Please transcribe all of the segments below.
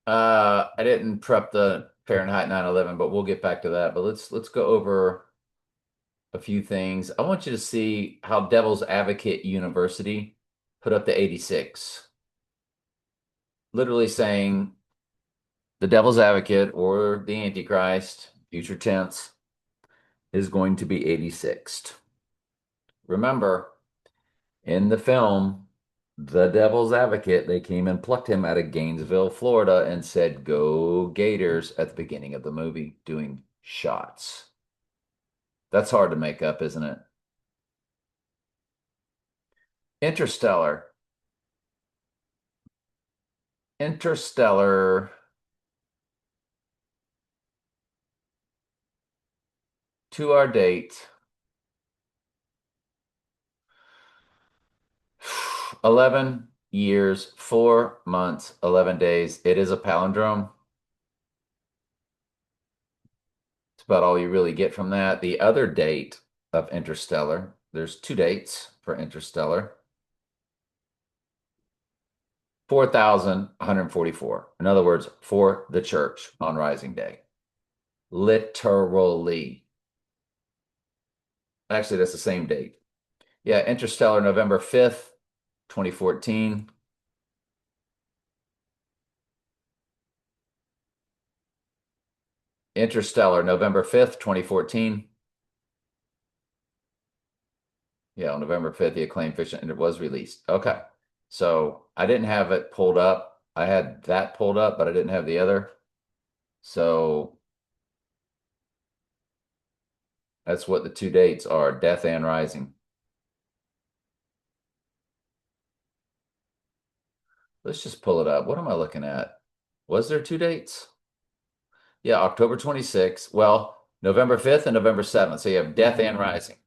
I didn't prep the Fahrenheit 9/11, but we'll get back to that. But let's go over a few things. I want you to see how Devil's Advocate University put up the 86. Literally saying the Devil's Advocate or the Antichrist, future tense, is going to be 86th. Remember, in the film, The Devil's Advocate, they came and plucked him out of Gainesville, Florida, and said, "Go Gators," at the beginning of the movie, doing shots. That's hard to make up, isn't it? Interstellar. Interstellar, to our date, 11 years, 4 months, 11 days. It is a palindrome. It's about all you really get from that. The other date of Interstellar, there's two dates for Interstellar. 4,144. In other words, for the church on Rising Day. Literally. Actually, that's the same date. Yeah, Interstellar, November 5th, 2014. Interstellar, November 5th, 2014. Yeah, on November 5th, the acclaimed fiction, and it was released. Okay. So I didn't have it pulled up. I had that pulled up, but I didn't have the other. So that's what the two dates are, Death and Rising. Let's just pull it up. What am I looking at? Was there two dates? Yeah, October 26th. Well, November 5th and November 7th. So you have Death and Rising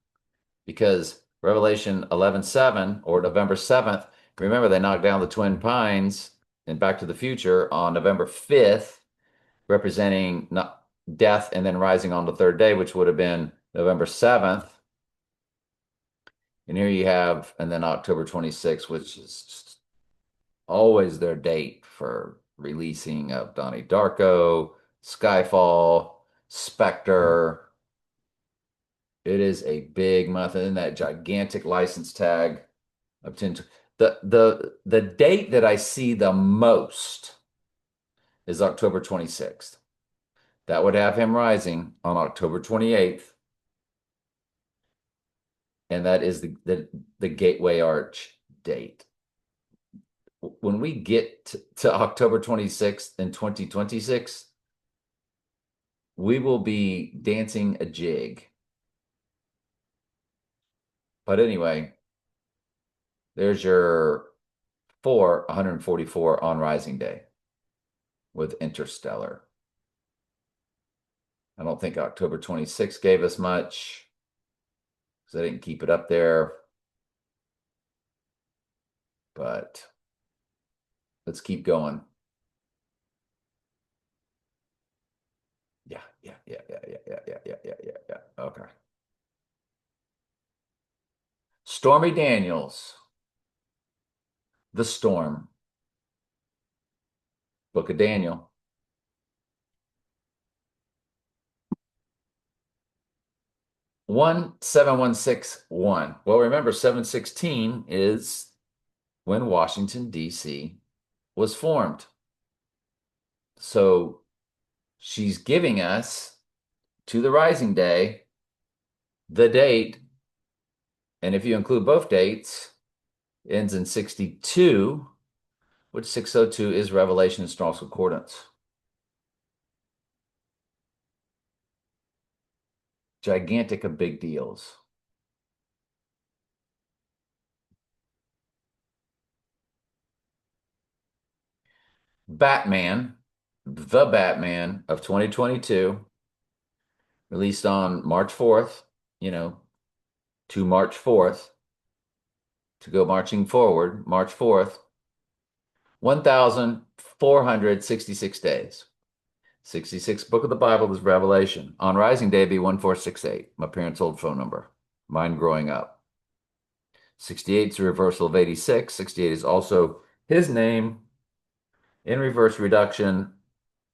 because Revelation 11:7 or November 7th, remember they knocked down the Twin Pines in Back to the Future on November 5th, representing death and then rising on the third day, which would have been November 7th. And here you have, and then October 26th, which is just always their date for releasing of Donnie Darko, Skyfall, Spectre. It is a big month, and then that gigantic license tag of 10. The date that I see the most is October 26th. That would have him rising on October 28th, and that is the Gateway Arch date. When we get to October 26th in 2026, we will be dancing a jig. But anyway, there's your 144 on Rising Day with Interstellar. I don't think October 26th gave us much because I didn't keep it up there. But let's keep going. Yeah. Okay. Stormy Daniels, The Storm, Book of Daniel. 17161. Well, remember, 716 is when Washington, D.C. was formed. So she's giving us to the Rising Day the date, and if you include both dates, ends in 62, which 602 is Revelation in Strong's Concordance. Gigantic of big deals. Batman, the Batman of 2022, released on March 4th, to March 4th, to go marching forward, March 4th, 1,466 days. 66th book of the Bible is Revelation. On Rising Day, be 1468, my parents' old phone number, mine growing up. 68 is the reversal of 86. 68 is also his name in reverse reduction,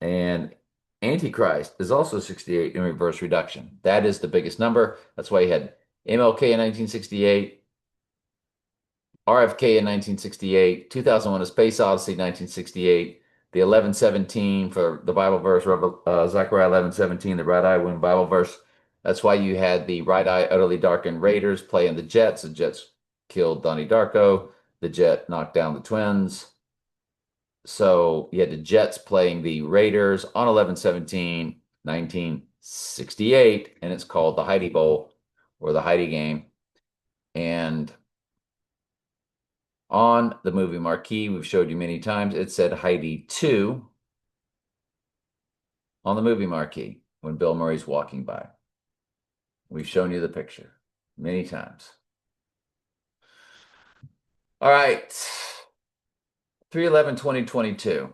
and Antichrist is also 68 in reverse reduction. That is the biggest number. That's why you had MLK in 1968, RFK in 1968, 2001: A Space Odyssey 1968, the 11:17 for the Bible verse, Zechariah 11:17, the right eye wound Bible verse. That's why you had the right eye utterly darkened Raiders playing the Jets. The Jets killed Donnie Darko. The Jet knocked down the Twins. So you had the Jets playing the Raiders on 11/17, 1968, and it's called the Heidi Bowl or the Heidi game. And on the movie marquee, we've showed you many times, it said Heidi 2 on the movie marquee when Bill Murray's walking by. We've shown you the picture many times. All right. 3/11/2022.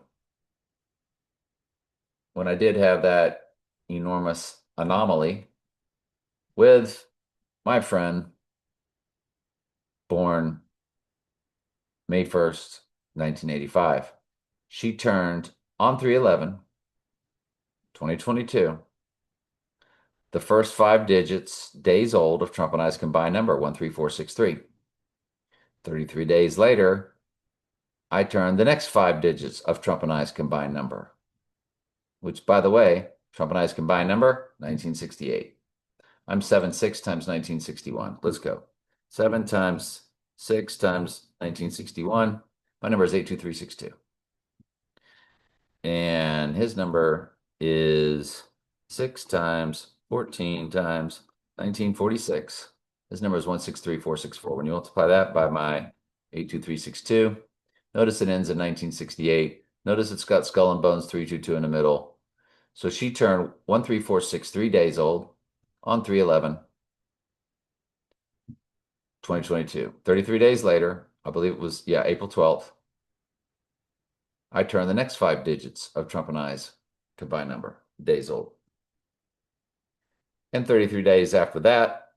When I did have that enormous anomaly with my friend born May 1st, 1985. She turned on 3/11/2022, the first 5 digits, days old of Trump and I's combined number, 13463. 33 days later, I turned the next 5 digits of Trump and I's combined number, which, by the way, Trump and I's combined number, 1968. I'm 7/6 times 1961. Let's go. 7 times 6 times 1961. My number is 82362. And his number is 6 times 14 times 1946. His number is 163464. When you multiply that by my 82362, notice it ends in 1968. Notice it's got skull and bones 322 in the middle. So she turned 13463 days old on 3/11/2022. 33 days later, I believe it was, yeah, April 12th, I turned the next 5 digits of Trump and I's combined number, days old. And 33 days after that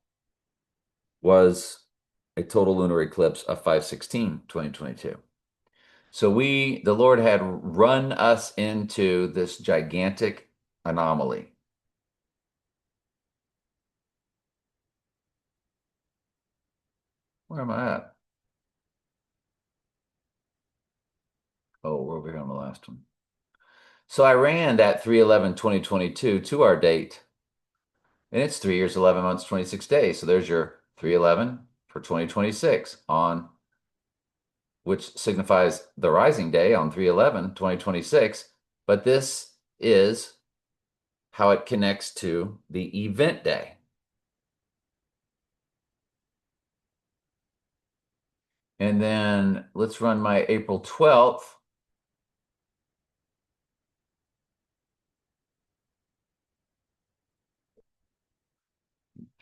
was a total lunar eclipse of 5/16/2022. So the Lord had run us into this gigantic anomaly. Where am I at? Oh, we're over here on the last one. So I ran that 3/11/2022 to our date, and it's 3 years, 11 months, 26 days. So there's your 3/11 for 2026 on, which signifies the rising day on 3/11/2026. But this is how it connects to the event day. And then let's run my April 12th.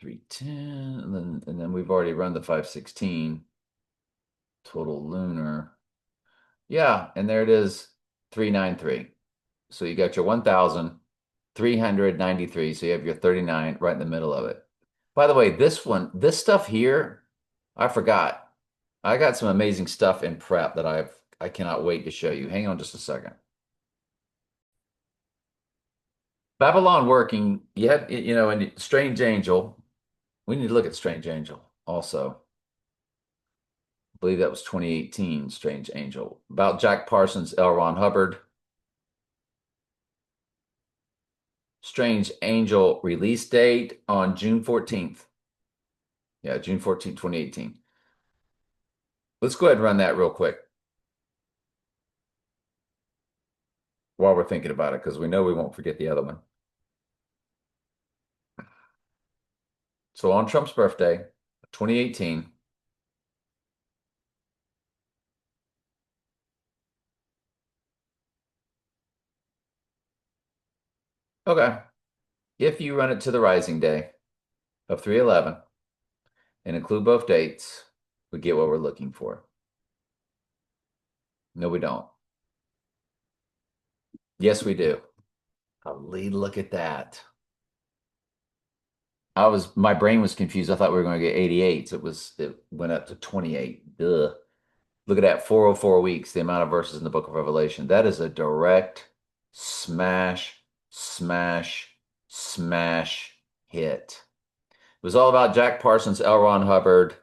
$310, and then we've already run the 5/16 total lunar. Yeah, and there it is, 393. So you got your 1,393. So you have your 39 right in the middle of it. By the way, this stuff here, I forgot. I got some amazing stuff in prep that I cannot wait to show you. Hang on just a second. Babylon working, and Strange Angel. We need to look at Strange Angel also. I believe that was 2018, Strange Angel. About Jack Parsons, L. Ron Hubbard. Strange Angel release date on June 14th. Yeah, June 14th, 2018. Let's go ahead and run that real quick while we're thinking about it, because we know we won't forget the other one. So on Trump's birthday, 2018, okay, if you run it to the rising day of 3/11 and include both dates, we get what we're looking for. No, we don't. Yes, we do. Golly, look at that. My brain was confused. I thought we were going to get 88. So it went up to 28. Duh. Look at that, 404 weeks, the amount of verses in the book of Revelation. That is a direct smash, smash, smash hit. It was all about Jack Parsons, L. Ron Hubbard,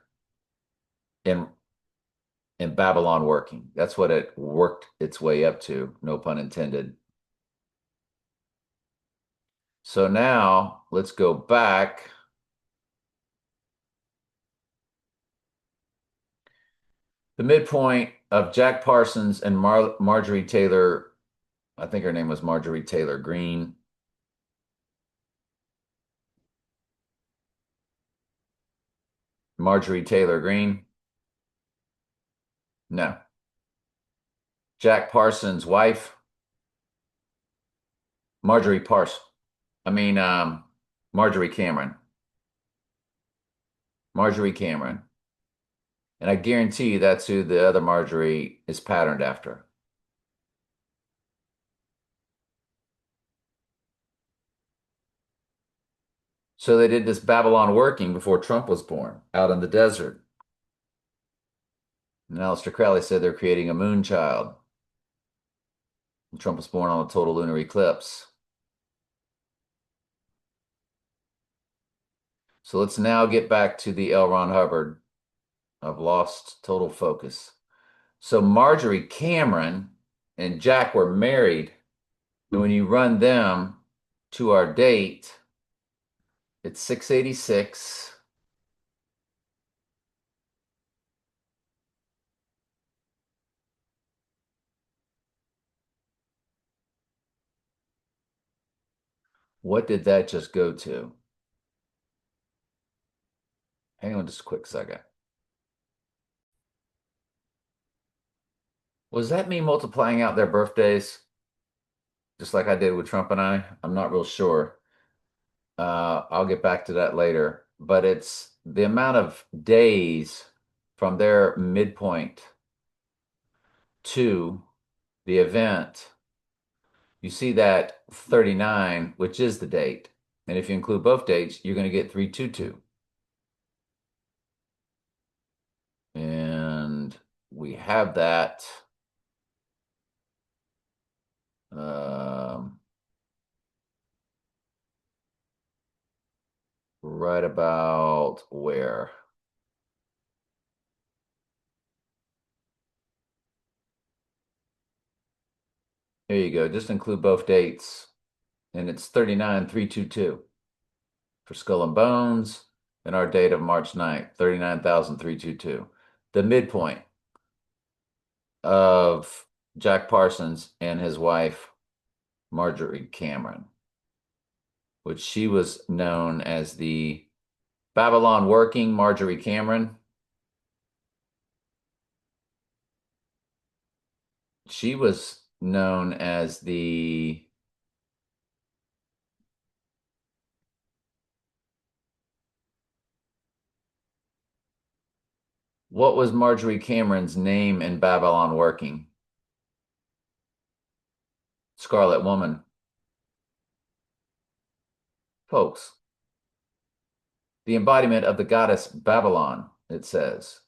and Babylon working. That's what it worked its way up to, no pun intended. So now let's go back. The midpoint of Jack Parsons and Marjorie Taylor, I think her name was Marjorie Taylor Greene. Marjorie Taylor Greene? No. Jack Parsons' wife, Marjorie Parsons. I mean, Marjorie Cameron. Marjorie Cameron. And I guarantee you that's who the other Marjorie is patterned after. So they did this Babylon working before Trump was born, out in the desert. And Aleister Crowley said they're creating a moon child. And Trump was born on a total lunar eclipse. So let's now get back to the L. Ron Hubbard. I've lost total focus. So Marjorie Cameron and Jack were married. And when you run them to our date, it's 686. What did that just go to? Hang on just a quick second. Was that me multiplying out their birthdays? Just like I did with Trump and I? I'm not real sure. I'll get back to that later. But it's the amount of days from their midpoint to the event. You see that 39, which is the date. And if you include both dates, you're going to get 322. And we have that um, right about where? There you go. Just include both dates. And it's 39,322 for Skull and Bones. And our date of March 9th, 39,322. The midpoint of Jack Parsons and his wife, Marjorie Cameron, which she was known as the Babylon working Marjorie Cameron. She was known as the what was Marjorie Cameron's name in Babylon working? Scarlet Woman. Folks, the embodiment of the goddess Babylon, it says.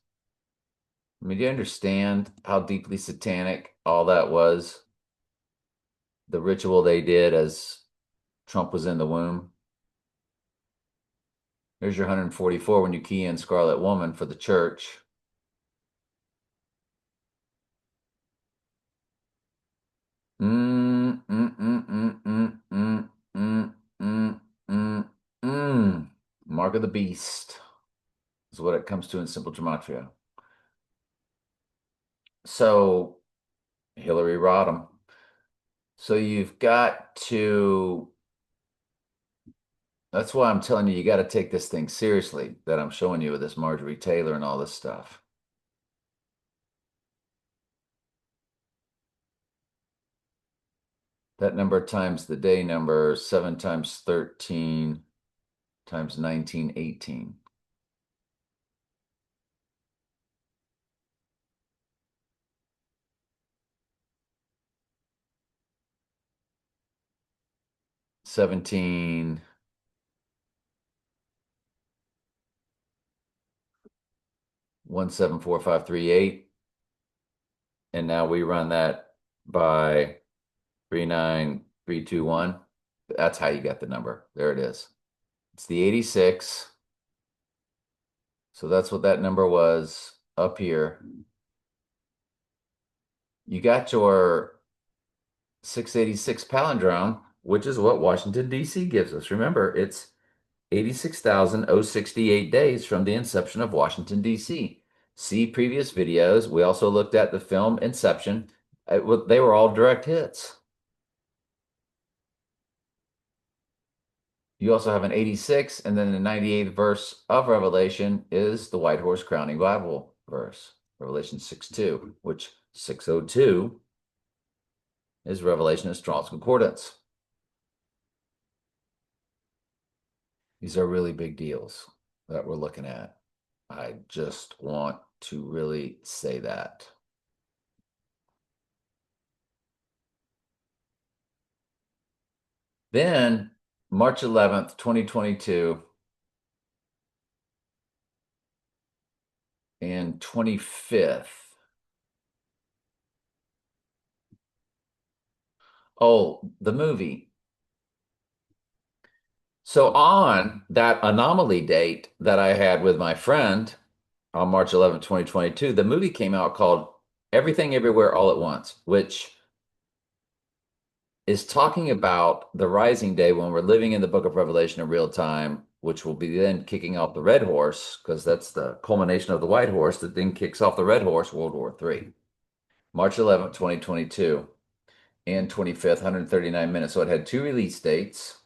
I mean, do you understand how deeply satanic all that was? The ritual they did as Trump was in the womb. There's your 144 when you key in Scarlet Woman for the church. Mm, mm, mm, mm, mm, mm, mm, mm, mm, mm. Mark of the Beast is what it comes to in simple gematria. So Hillary Rodham. So you've got to, that's why I'm telling you, you got to take this thing seriously that I'm showing you with this Marjorie Taylor and all this stuff. That number times the day number, 7 times 13 times 1918. Seventeen 174538. And now we run that by 39321. That's how you got the number. There it is. It's the 86. So that's what that number was up here. You got your 686 palindrome, which is what Washington, D.C. gives us. Remember, it's 86,068 days from the inception of Washington, D.C. See previous videos. We also looked at the film Inception. They were all direct hits. You also have an 86, and then the 98th verse of Revelation is the White Horse Crowning Bible verse, Revelation 6:2, which 602 is Revelation of Strong's Concordance. These are really big deals that we're looking at. I just want to really say that. Then, March 11th, 2022, and 25th. Oh, the movie. So on that anomaly date that I had with my friend on March 11th, 2022, the movie came out called Everything Everywhere All at Once, which is talking about the rising day when we're living in the book of Revelation in real time, which will be then kicking off the red horse, because that's the culmination of the white horse that then kicks off the red horse, World War III. March 11th, 2022, and 25th, 139 minutes. So it had two release dates.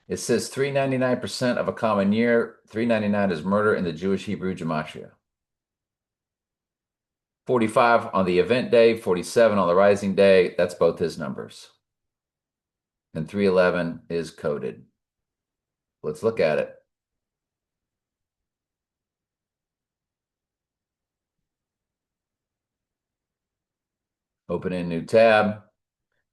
It says 399% of a common year. 399 is murder in the Jewish Hebrew Gematria. 45 on the event day, 47 on the rising day. That's both his numbers. And 311 is coded. Let's look at it. Open in new tab.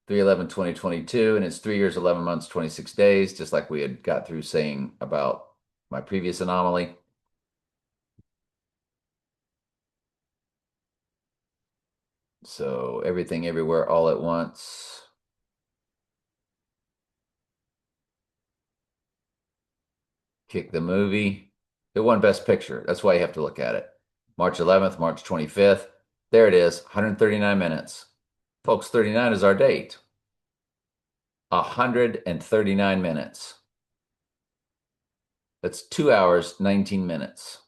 3/11/2022, and it's 3 years, 11 months, 26 days, just like we had got through saying about my previous anomaly. So everything everywhere all at once. Kick the movie. It won Best Picture. That's why you have to look at it. March 11th, March 25th. There it is, 139 minutes. Folks, 39 is our date. 139 minutes. That's 2 hours, 19 minutes.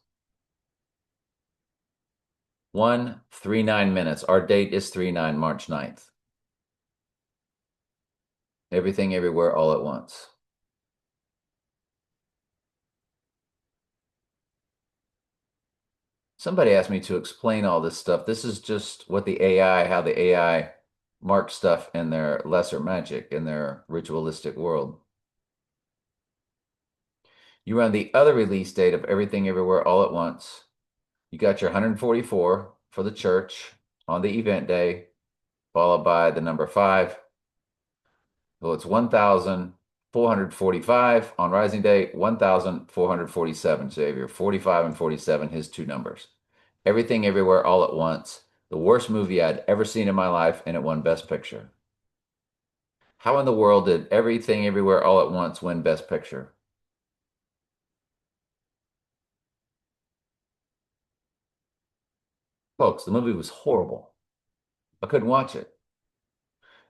139 minutes. Our date is 39, March 9th. Everything Everywhere All at Once. Somebody asked me to explain all this stuff. This is just what how the AI marks stuff in their lesser magic, in their ritualistic world. You run the other release date of Everything Everywhere All at Once. You got your 144 for the church on the event day, followed by the number 5. So it's 1,445 on Rising Day, 1,447. So you have your 45 and 47, his two numbers. Everything Everywhere All at Once, the worst movie I'd ever seen in my life, and it won Best Picture. How in the world did Everything Everywhere All at Once win Best Picture? Folks, the movie was horrible. I couldn't watch it.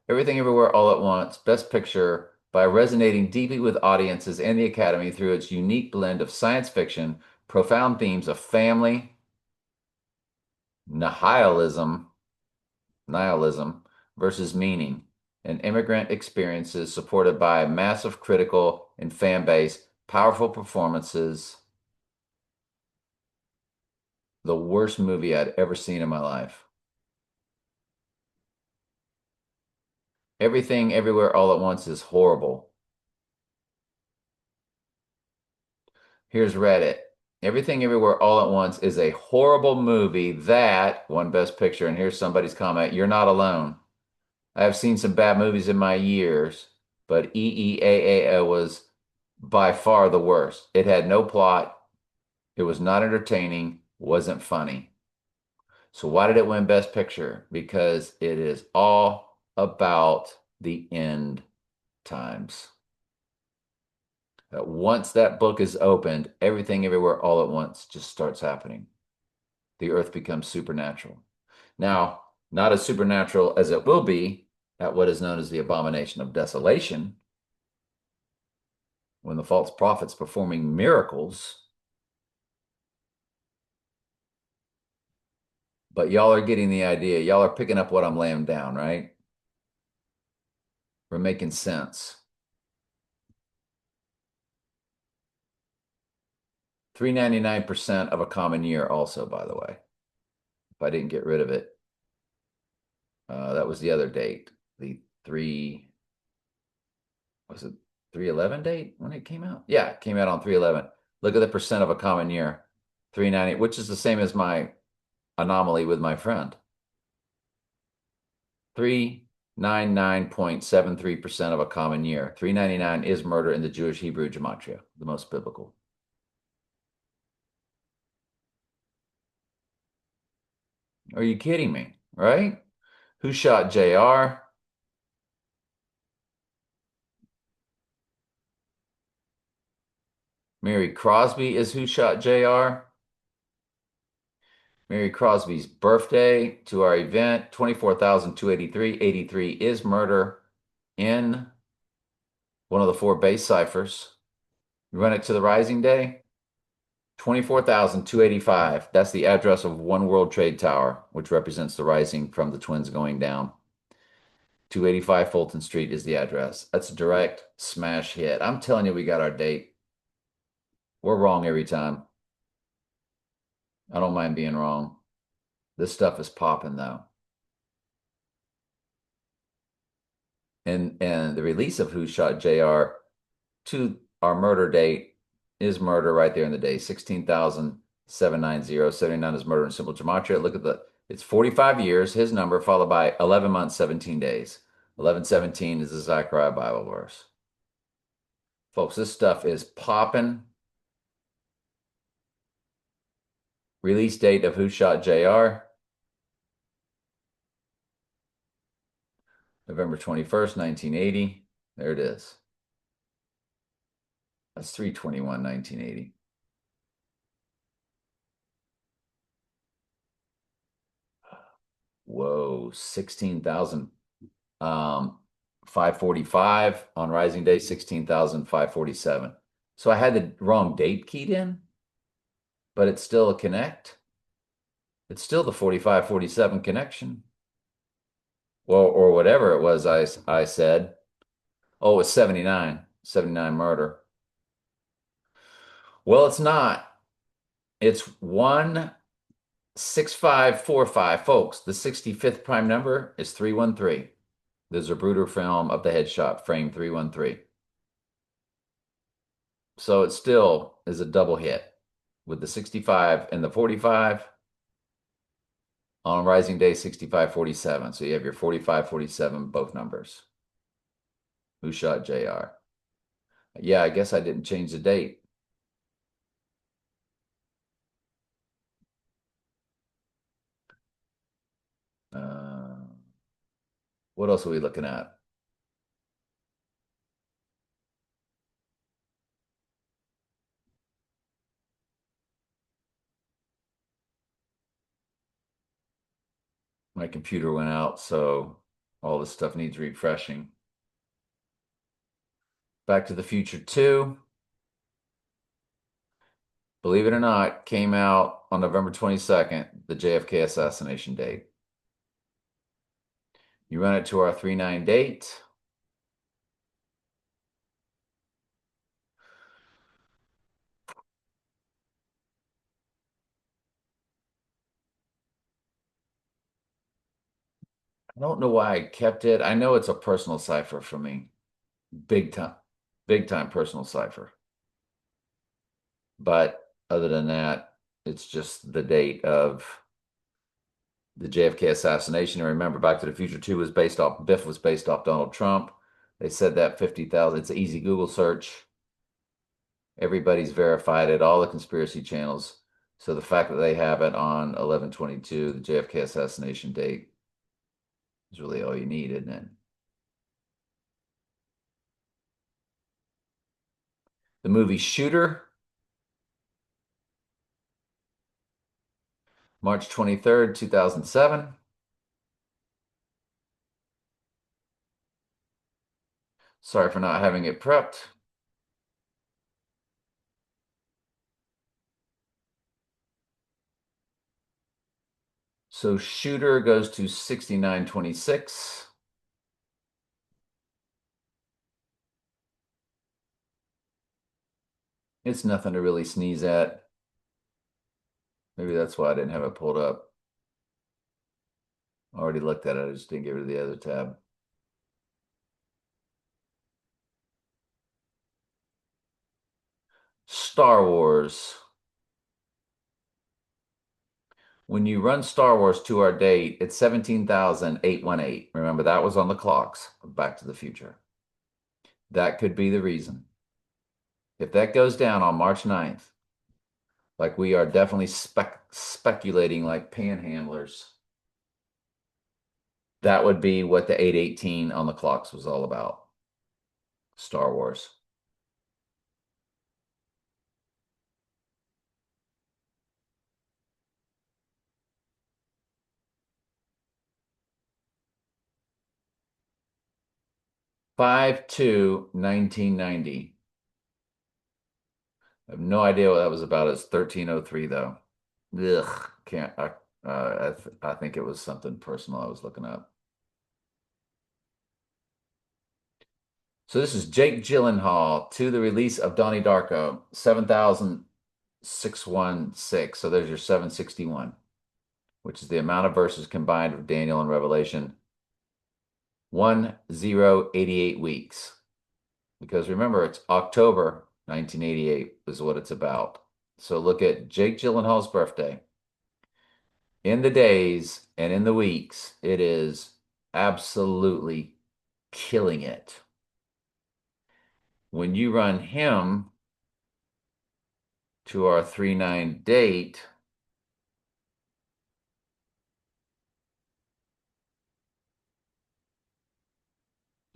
Everything Everywhere All at Once, Best Picture, by resonating deeply with audiences and the Academy through its unique blend of science fiction, profound themes of family, nihilism versus meaning, and immigrant experiences supported by a massive critical and fan base, powerful performances. The worst movie I'd ever seen in my life. Everything Everywhere All at Once is horrible. Here's Reddit. Everything Everywhere All at Once is a horrible movie that won Best Picture. And here's somebody's comment. You're not alone. I have seen some bad movies in my years, but EEAAO was by far the worst. It had no plot. It was not entertaining, wasn't funny. So why did it win Best Picture? Because it is all about the end times. Once that book is opened, everything everywhere all at once just starts happening. The earth becomes supernatural. Now, not as supernatural as it will be at what is known as the abomination of desolation, when the false prophet's performing miracles. But y'all are getting the idea. Y'all are picking up what I'm laying down, right? We're making sense. 399% of a common year also, by the way. If I didn't get rid of it. That was the other date. The was it 311 date when it came out? Yeah, it came out on 311. Look at the percent of a common year. 390, which is the same as my anomaly with my friend. 399.73% of a common year. 399 is murder in the Jewish Hebrew gematria, the most biblical. Are you kidding me? Right? Who shot JR? Mary Crosby is who shot JR. Mary Crosby's birthday to our event, 24,283. 83 is murder in one of the four base ciphers. You run it to the rising day, 24,285. That's the address of One World Trade Tower, which represents the rising from the twins going down. 285 Fulton Street is the address. That's a direct smash hit. I'm telling you, we got our date. We're wrong every time. I don't mind being wrong. This stuff is popping though. And the release of Who Shot JR to our murder date is murder right there in the day. 16,790. 79 is murder in simple gematria. Look at it's 45 years, his number, followed by 11 months, 17 days. 11:17 is the Zechariah Bible verse. Folks, this stuff is popping. Release date of Who Shot JR? November 21st, 1980. There it is. That's 3/21, 1980. Whoa, 16,545 on Rising Day, 16,547. So I had the wrong date keyed in, but it's still a connect. It's still the 4547 connection. Well, or whatever it was I said. Oh, it was 79. 79 murder. Well, it's not. It's 16545, folks. The 65th prime number is 313. The Zapruder film of the headshot, frame 313. So it still is a double hit with the 65 and the 45 on Rising Day 6547. So you have your 4547, both numbers. Who shot JR? Yeah, I guess I didn't change the date. What else are we looking at? My computer went out, so all this stuff needs refreshing. Back to the Future 2. Believe it or not, came out on November 22nd, the JFK assassination date. You run it to our 3/9 date. I don't know why I kept it. I know it's a personal cipher for me. Big time personal cipher. But other than that, it's just the date of the JFK assassination. And remember, Back to the Future 2 was based off, Biff was based off Donald Trump. They said that 50,000, it's an easy Google search. Everybody's verified it, all the conspiracy channels. So the fact that they have it on 11/22, the JFK assassination date, is really all you need, isn't it? The movie Shooter, March 23rd, 2007. Sorry for not having it prepped. So Shooter goes to 69.26. It's nothing to really sneeze at. Maybe that's why I didn't have it pulled up. I already looked at it. I just didn't give it to the other tab. Star Wars. When you run Star Wars to our date, it's 17,818. Remember, that was on the clocks of Back to the Future. That could be the reason. If that goes down on March 9th, like we are definitely speculating like panhandlers, that would be what the 818 on the clocks was all about. Star Wars. Five two 1990. I have no idea what that was about. It's 1303 though. Ugh, can't I think it was something personal I was looking up. So this is Jake Gyllenhaal to the release of Donnie Darko, 7,616. So there's your 761, which is the amount of verses combined with Daniel and Revelation. 1088 weeks. Because remember, it's October 1988 is what it's about. So look at Jake Gyllenhaal's birthday. In the days and in the weeks, it is absolutely killing it. When you run him to our 3/9 date,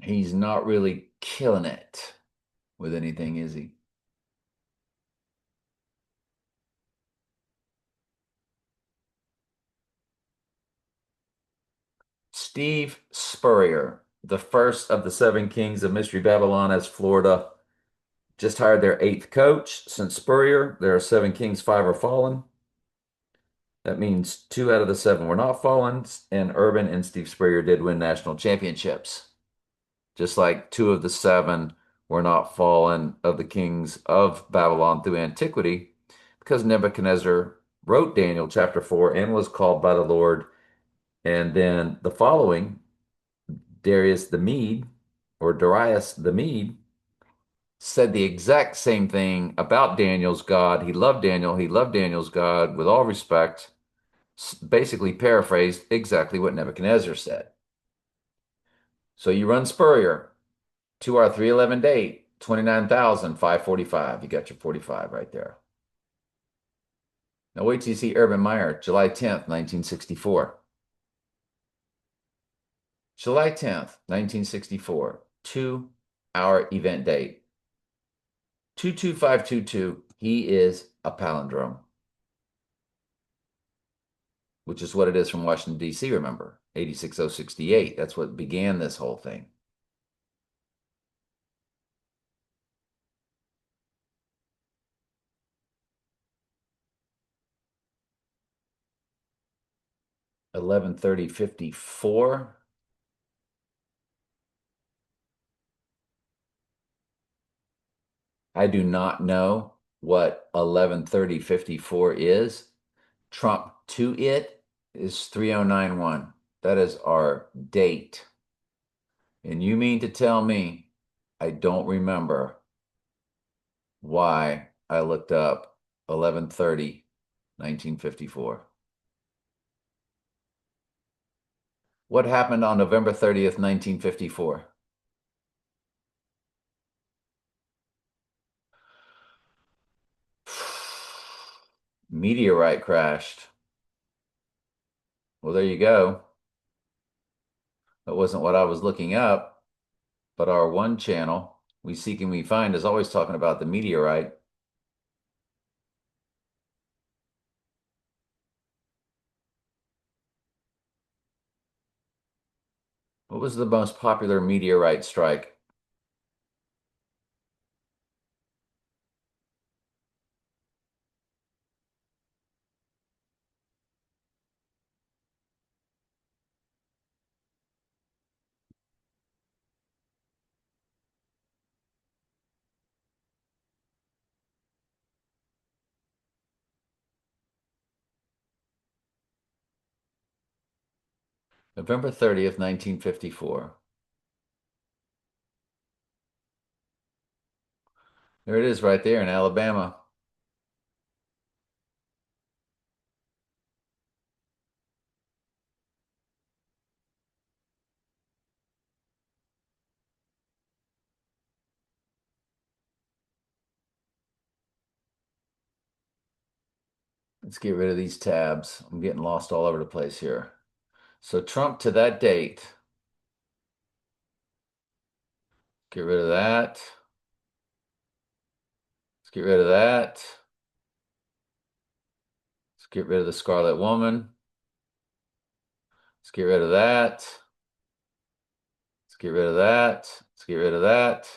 he's not really killing it with anything, is he? Steve Spurrier, the first of the seven kings of Mystery Babylon, as Florida just hired their eighth coach. Since Spurrier, there are seven kings, five are fallen. That means two out of the seven were not fallen, and Urban and Steve Spurrier did win national championships. Just like two of the seven were not fallen of the kings of Babylon through antiquity, because Nebuchadnezzar wrote Daniel chapter 4 and was called by the Lord. And then the following, Darius the Mede, or Darius the Mede, said the exact same thing about Daniel's God. He loved Daniel. He loved Daniel's God with all respect. Basically paraphrased exactly what Nebuchadnezzar said. So you run Spurrier to our 311 date, 29,545. You got your 45 right there. Now wait till you see Urban Meyer, July 10th, 1964. July 10th, 1964, 2-hour event date. 22522. He is a palindrome, which is what it is from Washington, D.C., remember? 86068. That's what began this whole thing. Eleven 54. I do not know what 11/30/54 is. Trump to it is 3091. That is our date. And you mean to tell me I don't remember why I looked up 11/30, 1954? What happened on November 30th, 1954? Meteorite crashed. Well, there you go. That wasn't what I was looking up, but our one channel, We Seek and We Find, is always talking about the meteorite. What was the most popular meteorite strike? November 30th, 1954. There it is right there in Alabama. Let's get rid of these tabs. I'm getting lost all over the place here. So Trump to that date. Get rid of that. Let's get rid of that. Let's get rid of the Scarlet Woman. Let's get rid of that. Let's get rid of that. Let's get rid of that.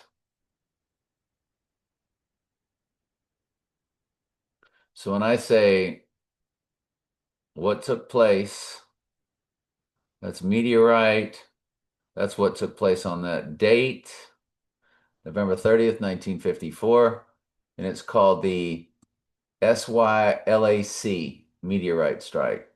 So when I say what took place, that's meteorite. That's what took place on that date, November 30th, 1954. And it's called the SYLAC meteorite strike.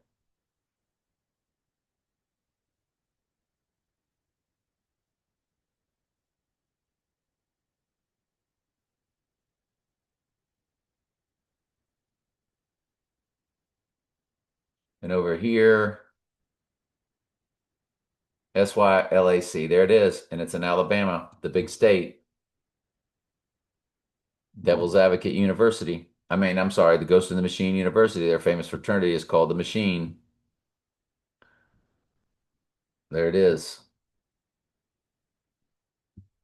And over here, SYLAC. There it is. And it's in Alabama, the big state. Devil's Advocate University. I'm sorry, the Ghost in the Machine University. Their famous fraternity is called the Machine. There it is.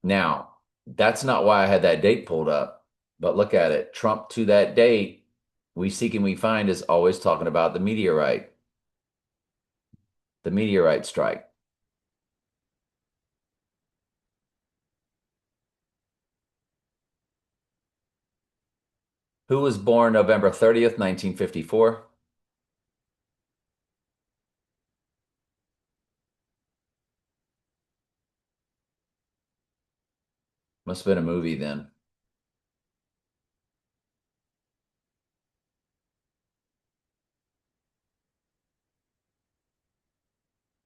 Now, that's not why I had that date pulled up, but look at it. Trump to that date, We Seek and We Find is always talking about the meteorite strike. Who was born November 30th, 1954? Must have been a movie then.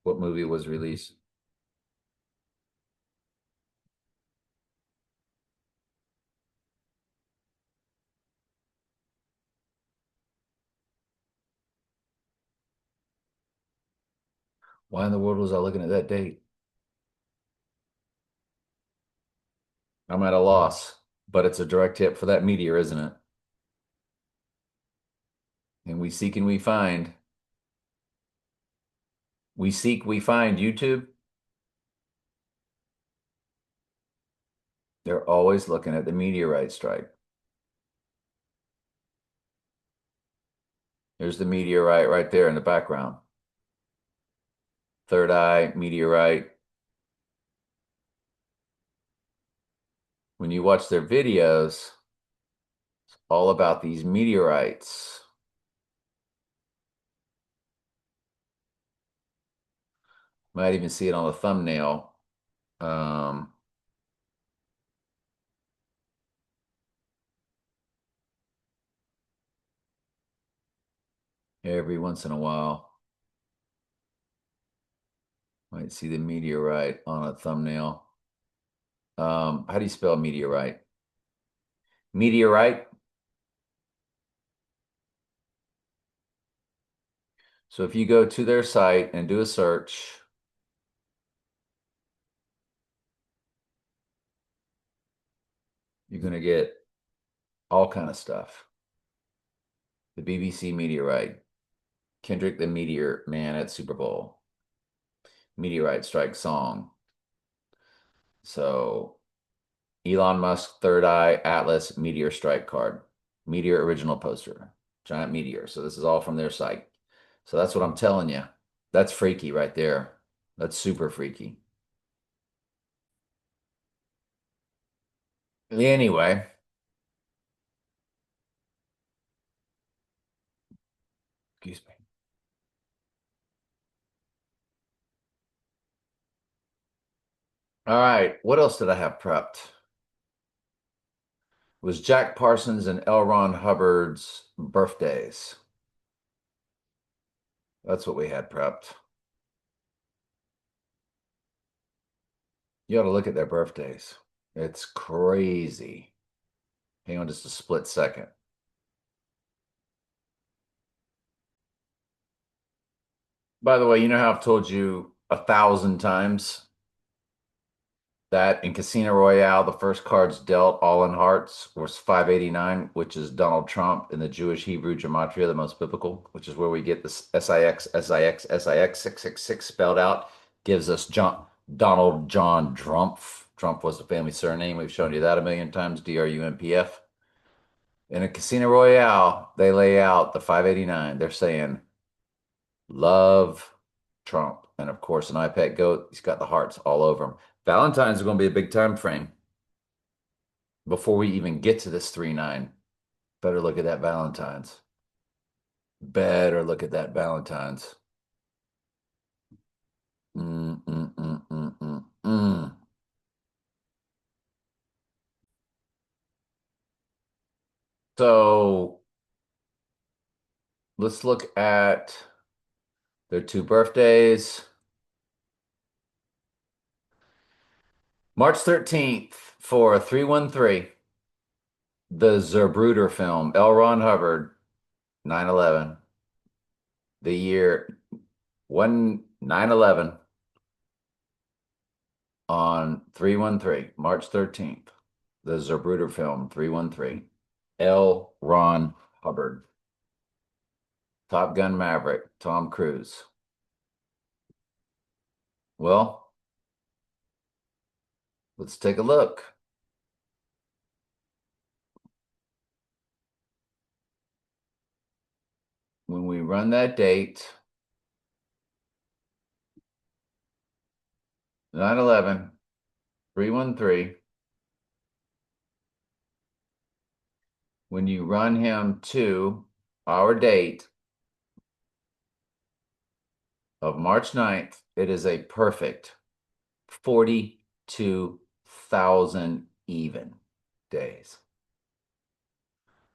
What movie was released? Why in the world was I looking at that date? I'm at a loss, but it's a direct hit for that meteor, isn't it? And We Seek and We Find. We Seek, We Find YouTube. They're always looking at the meteorite strike. There's the meteorite right there in the background. Third Eye, meteorite. When you watch their videos, it's all about these meteorites. Might even see it on the thumbnail. Um, every once in a while. Might see the meteorite on a thumbnail. How do you spell meteorite? Meteorite. So if you go to their site and do a search, you're going to get all kind of stuff. The BBC meteorite. Kendrick the Meteor Man at Super Bowl. Meteorite strike song. So Elon Musk, Third Eye, Atlas, Meteor Strike card. Meteor original poster. Giant meteor. So this is all from their site. So that's what I'm telling you. That's freaky right there. That's super freaky. Anyway, excuse me. All right, what else did I have prepped? It was Jack Parsons and L. Ron Hubbard's birthdays. That's what we had prepped. You ought to look at their birthdays. It's crazy. Hang on just a split second. By the way, you know how I've told you 1,000 times that in Casino Royale, the first cards dealt all in hearts was 589, which is Donald Trump in the Jewish Hebrew gematria, the most biblical, which is where we get this SIX, SIX, SIX, 666 spelled out, gives us Donald John Drumpf. Trump was the family surname. We've shown you that a million times, DRUMPF. In a Casino Royale, they lay out the 589. They're saying, love Trump. And of course, an iPad goat, he's got the hearts all over him. Valentine's is going to be a big time frame before we even get to this 3-9. Better look at that Valentine's. Better look at that Valentine's. Mm, mm, mm, mm, mm, mm. So let's look at their two birthdays. March 13th for 313, the Zapruder film, L. Ron Hubbard, 9/11. The year 9/11 on 313, March 13th. The Zapruder film, 313. L. Ron Hubbard. Top Gun Maverick, Tom Cruise. Well, let's take a look. When we run that date, 9/11, 313. When you run him to our date of March 9th, it is a perfect 42,000 even days.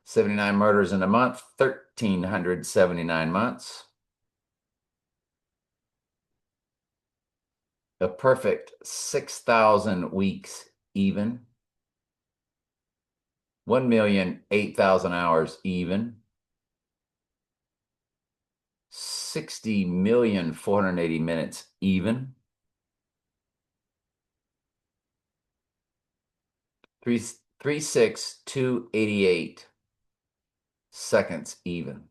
79 murders in a month, 1,379 months. A perfect 6,000 weeks even. 1,008,000 hours even. 60,480,000 minutes even. 3,6,288 seconds even.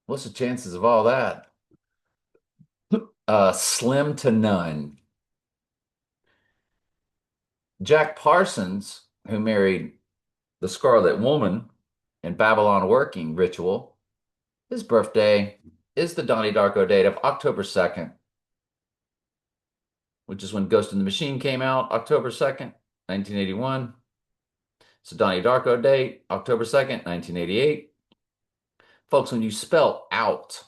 What's the chances of all that? Slim to none. Jack Parsons, who married the Scarlet Woman in Babylon Working Ritual, his birthday is the Donnie Darko date of October 2nd, which is when Ghost in the Machine came out, October 2nd, 1981. So Donnie Darko date, October 2nd, 1988. Folks, when you spell out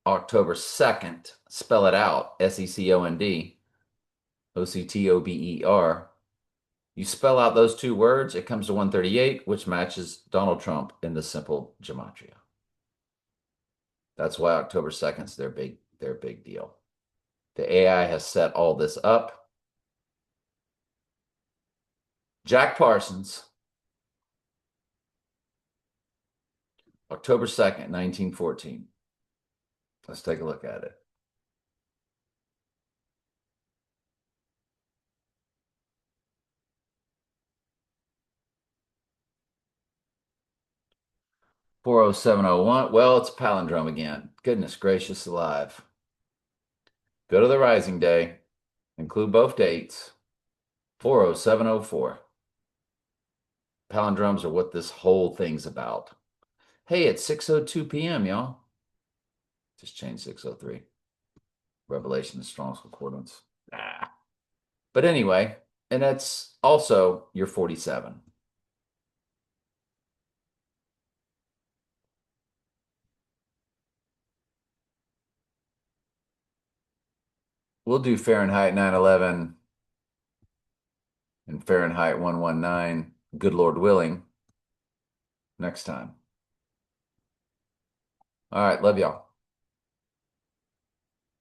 October 2nd, spell it out, SECOND, OCTOBER. You spell out those two words, it comes to 138, which matches Donald Trump in the simple gematria. That's why October 2nd is their big deal. The AI has set all this up. Jack Parsons, October 2nd, 1914. Let's take a look at it. 40701. Well, it's a palindrome again. Goodness gracious alive. Go to the rising day, include both dates. 40704. Palindromes are what this whole thing's about. Hey, it's 6:02 p.m., y'all. Just change 6:03. Revelation of Strong's Concordance. Ah. But anyway, and that's also your 47. We'll do Fahrenheit 9/11 and Fahrenheit 119, good Lord willing, next time. All right, love y'all.